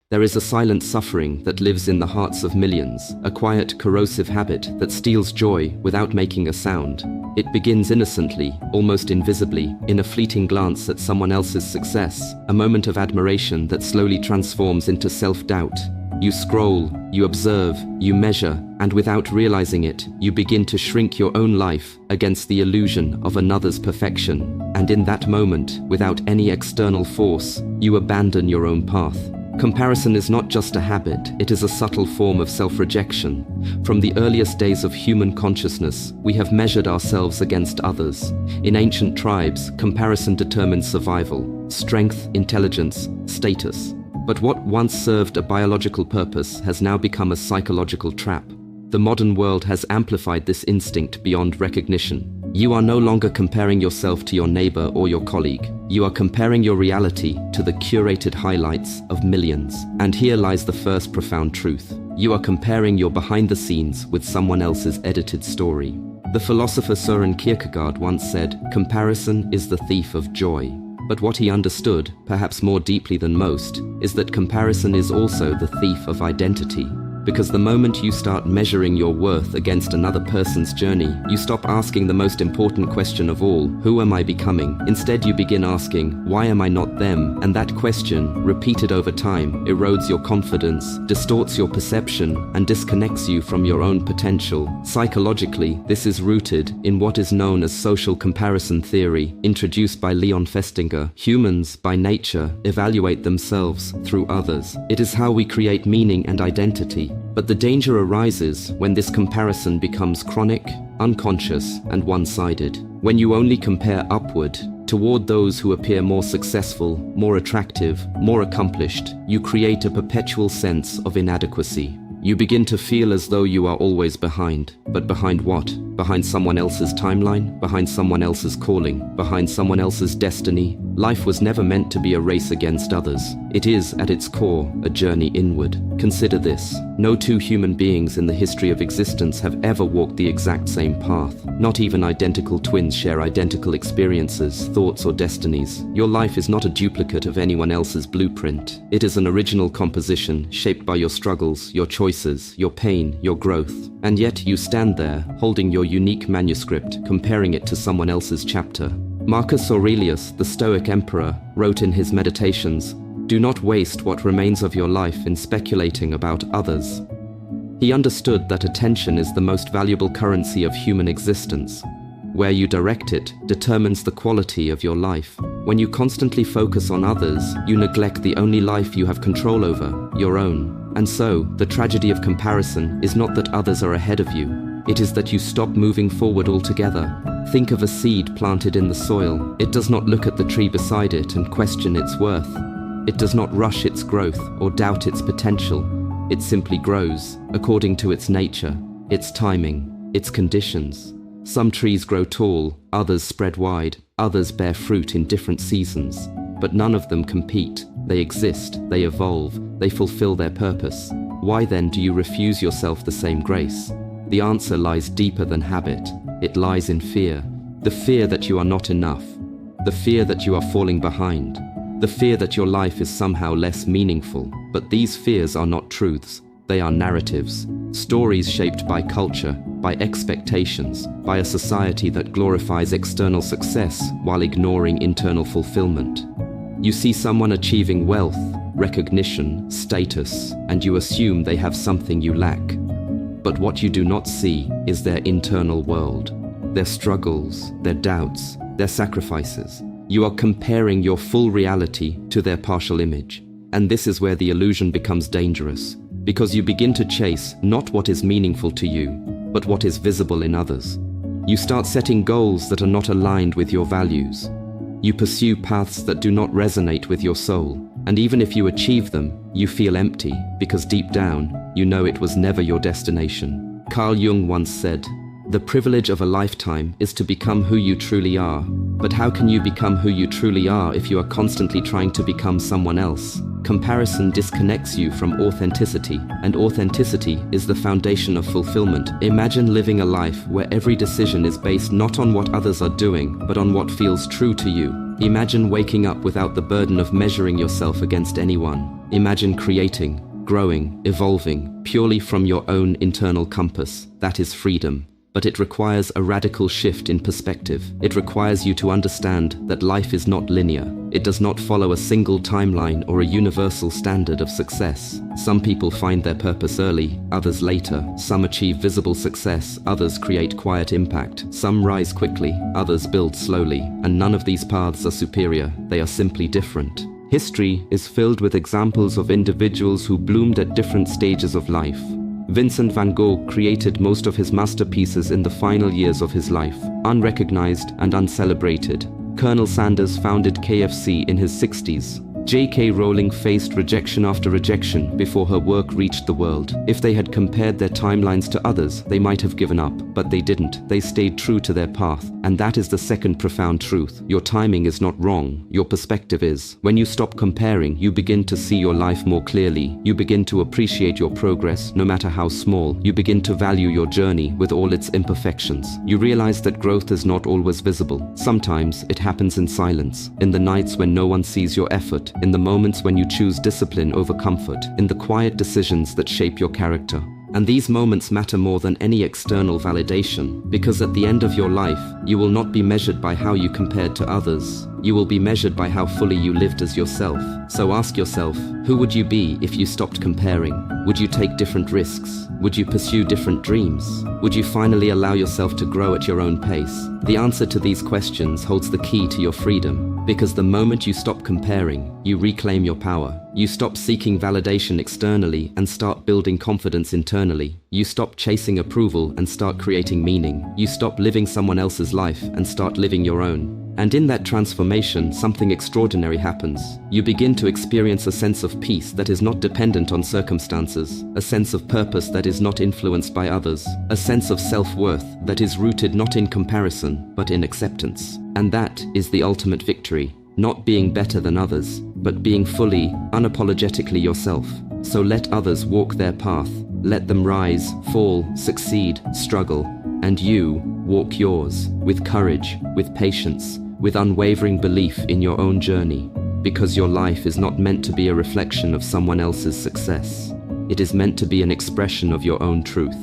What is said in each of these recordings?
There is a silent suffering that lives in the hearts of millions, a quiet, corrosive habit that steals joy without making a sound. It begins innocently, almost invisibly, in a fleeting glance at someone else's success, a moment of admiration that slowly transforms into self-doubt. You scroll, you observe, you measure, and without realizing it, you begin to shrink your own life against the illusion of another's perfection. And in that moment, without any external force, you abandon your own path. Comparison is not just a habit, it is a subtle form of self-rejection. From the earliest days of human consciousness, we have measured ourselves against others. In ancient tribes, comparison determined survival, strength, intelligence, status. But what once served a biological purpose has now become a psychological trap. The modern world has amplified this instinct beyond recognition. You are no longer comparing yourself to your neighbor or your colleague. You are comparing your reality to the curated highlights of millions. And here lies the first profound truth. You are comparing your behind the scenes with someone else's edited story. The philosopher Søren Kierkegaard once said, "Comparison is the thief of joy." But what he understood, perhaps more deeply than most, is that comparison is also the thief of identity. Because the moment you start measuring your worth against another person's journey, you stop asking the most important question of all, who am I becoming? Instead, you begin asking, why am I not them? And that question, repeated over time, erodes your confidence, distorts your perception, and disconnects you from your own potential. Psychologically, this is rooted in what is known as social comparison theory, introduced by Leon Festinger. Humans, by nature, evaluate themselves through others. It is how we create meaning and identity. But the danger arises when this comparison becomes chronic, unconscious, and one-sided. When you only compare upward, toward those who appear more successful, more attractive, more accomplished, you create a perpetual sense of inadequacy. You begin to feel as though you are always behind. But behind what? Behind someone else's timeline? Behind someone else's calling? Behind someone else's destiny? Life was never meant to be a race against others. It is, at its core, a journey inward. Consider this. No two human beings in the history of existence have ever walked the exact same path. Not even identical twins share identical experiences, thoughts, or destinies. Your life is not a duplicate of anyone else's blueprint. It is an original composition, shaped by your struggles, your choices, your pain, your growth. And yet you stand there, holding your unique manuscript, comparing it to someone else's chapter. Marcus Aurelius, the Stoic emperor, wrote in his Meditations, "Do not waste what remains of your life in speculating about others." He understood that attention is the most valuable currency of human existence. Where you direct it determines the quality of your life. When you constantly focus on others, you neglect the only life you have control over, your own. And so, the tragedy of comparison is not that others are ahead of you. It is that you stop moving forward altogether. Think of a seed planted in the soil. It does not look at the tree beside it and question its worth. It does not rush its growth or doubt its potential. It simply grows, according to its nature, its timing, its conditions. Some trees grow tall, others spread wide, others bear fruit in different seasons. But none of them compete. They exist, they evolve, they fulfill their purpose. Why then do you refuse yourself the same grace? The answer lies deeper than habit. It lies in fear. The fear that you are not enough. The fear that you are falling behind. The fear that your life is somehow less meaningful. But these fears are not truths. They are narratives. Stories shaped by culture, by expectations, by a society that glorifies external success while ignoring internal fulfillment. You see someone achieving wealth, recognition, status, and you assume they have something you lack. But what you do not see is their internal world, their struggles, their doubts, their sacrifices. You are comparing your full reality to their partial image. And this is where the illusion becomes dangerous, because you begin to chase not what is meaningful to you, but what is visible in others. You start setting goals that are not aligned with your values. You pursue paths that do not resonate with your soul. And even if you achieve them, you feel empty, because deep down, you know it was never your destination. Carl Jung once said, "The privilege of a lifetime is to become who you truly are." But how can you become who you truly are if you are constantly trying to become someone else? Comparison disconnects you from authenticity, and authenticity is the foundation of fulfillment. Imagine living a life where every decision is based not on what others are doing, but on what feels true to you. Imagine waking up without the burden of measuring yourself against anyone. Imagine creating, growing, evolving, purely from your own internal compass. That is freedom. But it requires a radical shift in perspective. It requires you to understand that life is not linear. It does not follow a single timeline or a universal standard of success. Some people find their purpose early, others later. Some achieve visible success, others create quiet impact. Some rise quickly, others build slowly. And none of these paths are superior. They are simply different. History is filled with examples of individuals who bloomed at different stages of life. Vincent van Gogh created most of his masterpieces in the final years of his life, unrecognized and uncelebrated. Colonel Sanders founded KFC in his 60s. J.K. Rowling faced rejection after rejection before her work reached the world. If they had compared their timelines to others, they might have given up, but they didn't. They stayed true to their path. And that is the second profound truth. Your timing is not wrong. Your perspective is. When you stop comparing, you begin to see your life more clearly. You begin to appreciate your progress, no matter how small. You begin to value your journey with all its imperfections. You realize that growth is not always visible. Sometimes it happens in silence, in the nights when no one sees your effort, in the moments when you choose discipline over comfort, in the quiet decisions that shape your character. And these moments matter more than any external validation, because at the end of your life, you will not be measured by how you compared to others. You will be measured by how fully you lived as yourself. So ask yourself, who would you be if you stopped comparing? Would you take different risks? Would you pursue different dreams? Would you finally allow yourself to grow at your own pace? The answer to these questions holds the key to your freedom, because the moment you stop comparing, you reclaim your power. You stop seeking validation externally and start building confidence internally. You stop chasing approval and start creating meaning. You stop living someone else's life and start living your own. And in that transformation, something extraordinary happens. You begin to experience a sense of peace that is not dependent on circumstances, a sense of purpose that is not influenced by others, a sense of self-worth that is rooted not in comparison, but in acceptance. And that is the ultimate victory. Not being better than others, but being fully, unapologetically yourself. So let others walk their path. Let them rise, fall, succeed, struggle. And you walk yours, with courage, with patience, with unwavering belief in your own journey. Because your life is not meant to be a reflection of someone else's success. It is meant to be an expression of your own truth.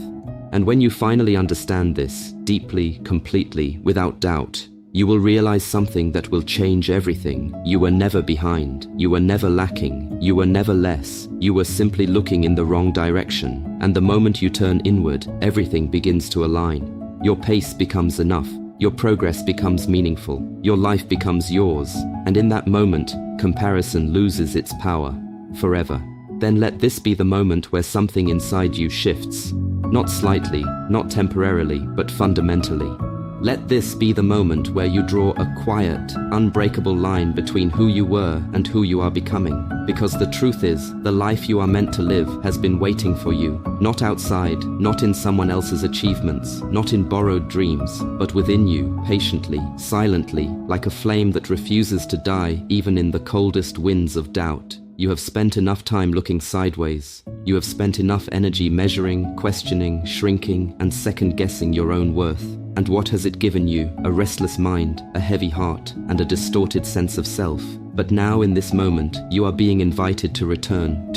And when you finally understand this, deeply, completely, without doubt, you will realize something that will change everything. You were never behind. You were never lacking. You were never less. You were simply looking in the wrong direction. And the moment you turn inward, everything begins to align. Your pace becomes enough. Your progress becomes meaningful. Your life becomes yours. And in that moment, comparison loses its power. Forever. Then let this be the moment where something inside you shifts. Not slightly, not temporarily, but fundamentally. Let this be the moment where you draw a quiet, unbreakable line between who you were and who you are becoming. Because the truth is, the life you are meant to live has been waiting for you. Not outside, not in someone else's achievements, not in borrowed dreams, but within you, patiently, silently, like a flame that refuses to die even in the coldest winds of doubt. You have spent enough time looking sideways. You have spent enough energy measuring, questioning, shrinking, and second-guessing your own worth. And what has it given you? A restless mind, a heavy heart, and a distorted sense of self. But now in this moment, you are being invited to return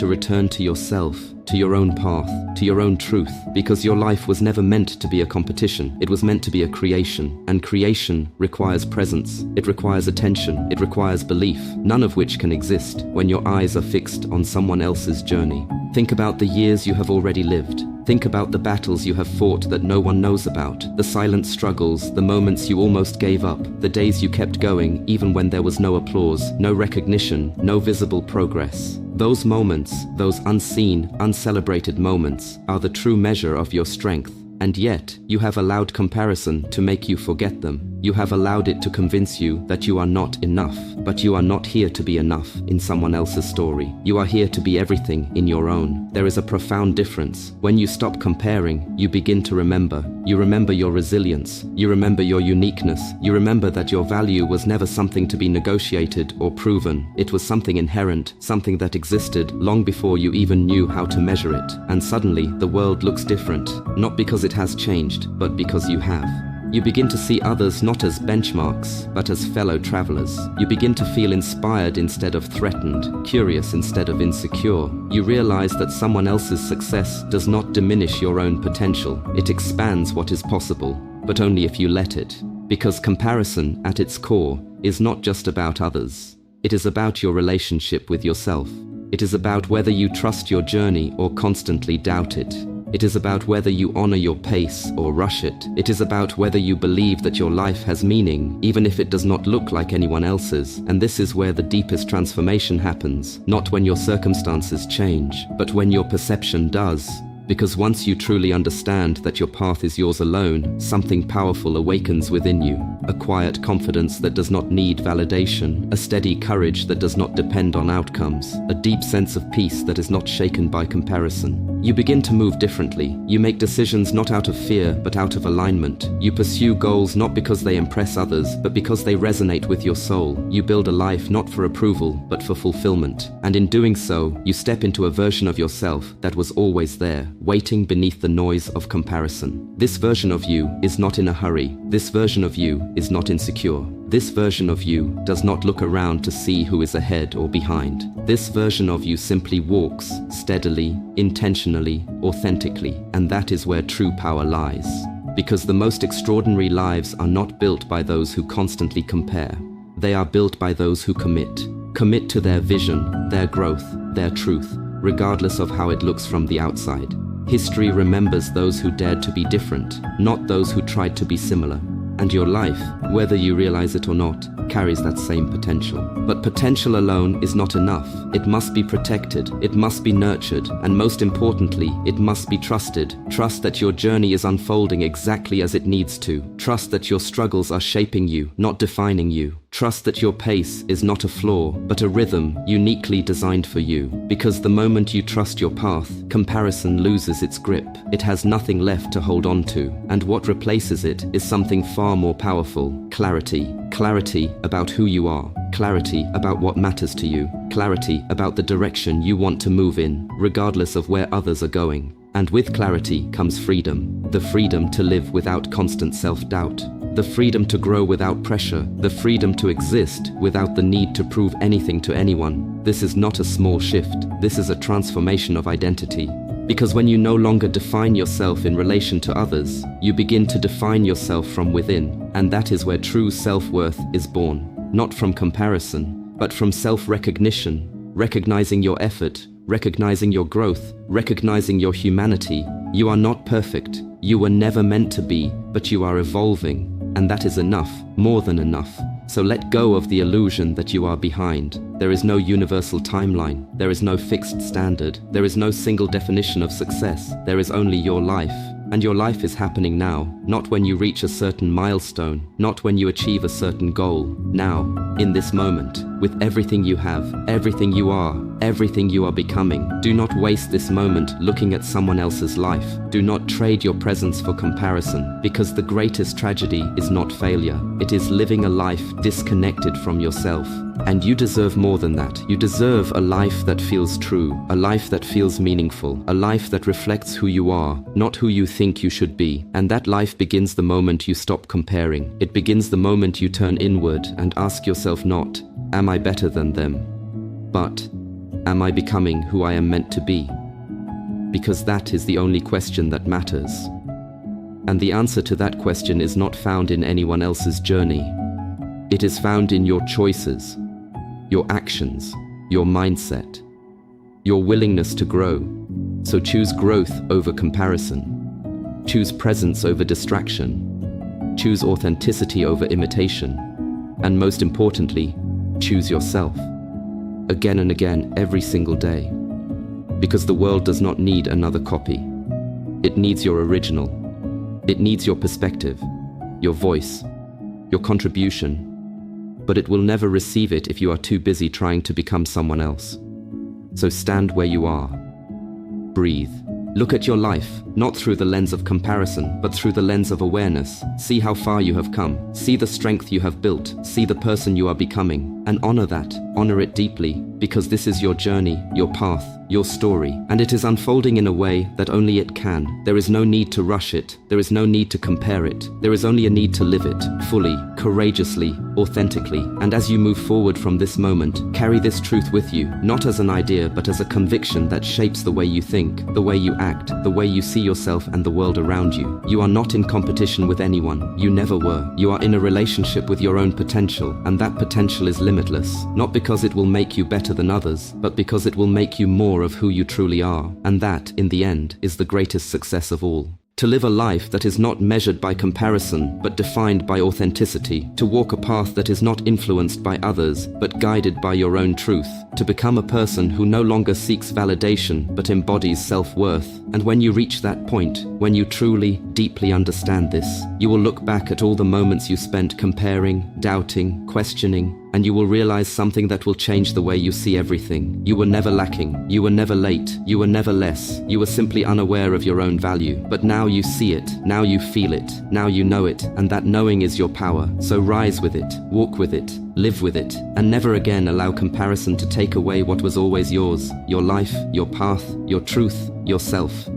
to yourself, to your own path, to your own truth, because your life was never meant to be a competition. It was meant to be a creation, and creation requires presence. It requires attention. It requires belief, none of which can exist when your eyes are fixed on someone else's journey. Think about the years you have already lived. Think about the battles you have fought that no one knows about, the silent struggles, the moments you almost gave up, the days you kept going even when there was no applause, no recognition, no visible progress. Those moments, those unseen, uncelebrated moments, are the true measure of your strength. And yet, you have allowed comparison to make you forget them. You have allowed it to convince you that you are not enough. But you are not here to be enough in someone else's story. You are here to be everything in your own. There is a profound difference. When you stop comparing, you begin to remember. You remember your resilience. You remember your uniqueness. You remember that your value was never something to be negotiated or proven. It was something inherent, something that existed long before you even knew how to measure it. And suddenly, the world looks different. Not because it has changed, but because you have. You begin to see others not as benchmarks, but as fellow travelers. You begin to feel inspired instead of threatened, curious instead of insecure. You realize that someone else's success does not diminish your own potential. It expands what is possible, but only if you let it. Because comparison, at its core, is not just about others. It is about your relationship with yourself. It is about whether you trust your journey or constantly doubt it. It is about whether you honor your pace or rush it. It is about whether you believe that your life has meaning, even if it does not look like anyone else's. And this is where the deepest transformation happens, not when your circumstances change, but when your perception does. Because once you truly understand that your path is yours alone, something powerful awakens within you. A quiet confidence that does not need validation, a steady courage that does not depend on outcomes, a deep sense of peace that is not shaken by comparison. You begin to move differently. You make decisions not out of fear, but out of alignment. You pursue goals not because they impress others, but because they resonate with your soul. You build a life not for approval, but for fulfillment. And in doing so, you step into a version of yourself that was always there, waiting beneath the noise of comparison. This version of you is not in a hurry. This version of you is not insecure. This version of you does not look around to see who is ahead or behind. This version of you simply walks steadily, intentionally, authentically, and that is where true power lies. Because the most extraordinary lives are not built by those who constantly compare. They are built by those who commit. Commit to their vision, their growth, their truth, regardless of how it looks from the outside. History remembers those who dared to be different, not those who tried to be similar. And your life, whether you realize it or not, carries that same potential. But potential alone is not enough. It must be protected, it must be nurtured, and most importantly, it must be trusted. Trust that your journey is unfolding exactly as it needs to. Trust that your struggles are shaping you, not defining you. Trust that your pace is not a flaw, but a rhythm uniquely designed for you. Because the moment you trust your path, comparison loses its grip. It has nothing left to hold on to. And what replaces it is something far more powerful: clarity. Clarity about who you are. Clarity about what matters to you. Clarity about the direction you want to move in, regardless of where others are going. And with clarity comes freedom. The freedom to live without constant self-doubt. The freedom to grow without pressure. The freedom to exist without the need to prove anything to anyone. This is not a small shift. This is a transformation of identity. Because when you no longer define yourself in relation to others, you begin to define yourself from within. And that is where true self-worth is born. Not from comparison, but from self-recognition. Recognizing your effort, recognizing your growth, recognizing your humanity. You are not perfect. You were never meant to be, but you are evolving. And that is enough, more than enough. So let go of the illusion that you are behind. There is no universal timeline. There is no fixed standard. There is no single definition of success. There is only your life. And your life is happening now, not when you reach a certain milestone, not when you achieve a certain goal. Now, in this moment, with everything you have, everything you are, everything you are becoming. Do not waste this moment looking at someone else's life. Do not trade your presence for comparison, because the greatest tragedy is not failure. It is living a life disconnected from yourself. And you deserve more than that. You deserve a life that feels true, a life that feels meaningful, a life that reflects who you are, not who you think you should be. And that life begins the moment you stop comparing. It begins the moment you turn inward and ask yourself not, am I better than them? But, am I becoming who I am meant to be? Because that is the only question that matters. And the answer to that question is not found in anyone else's journey. It is found in your choices, your actions, your mindset, your willingness to grow. So choose growth over comparison. Choose presence over distraction. Choose authenticity over imitation. And most importantly, choose yourself. Again and again, every single day. Because the world does not need another copy. It needs your original. It needs your perspective, your voice, your contribution. But it will never receive it if you are too busy trying to become someone else. So stand where you are. Breathe. Look at your life, not through the lens of comparison, but through the lens of awareness. See how far you have come. See the strength you have built. See the person you are becoming. And honor that. Honor it deeply, because this is your journey, your path, your story, and it is unfolding in a way that only it can. There is no need to rush it. There is no need to compare it. There is only a need to live it, fully, courageously, authentically. And as you move forward from this moment, carry this truth with you, not as an idea, but as a conviction that shapes the way you think, the way you act, the way you see yourself and the world around you. You are not in competition with anyone. You never were. You are in a relationship with your own potential, and that potential is limitless. Not because it will make you better than others, but because it will make you more of who you truly are. And that, in the end, is the greatest success of all. To live a life that is not measured by comparison, but defined by authenticity. To walk a path that is not influenced by others, but guided by your own truth. To become a person who no longer seeks validation, but embodies self-worth. And when you reach that point, when you truly, deeply understand this, you will look back at all the moments you spent comparing, doubting, questioning, and you will realize something that will change the way you see everything. You were never lacking. You were never late. You were never less. You were simply unaware of your own value. But now you see it. Now you feel it. Now you know it. And that knowing is your power. So rise with it. Walk with it. Live with it. And never again allow comparison to take away what was always yours. Your life, your path, your truth, yourself.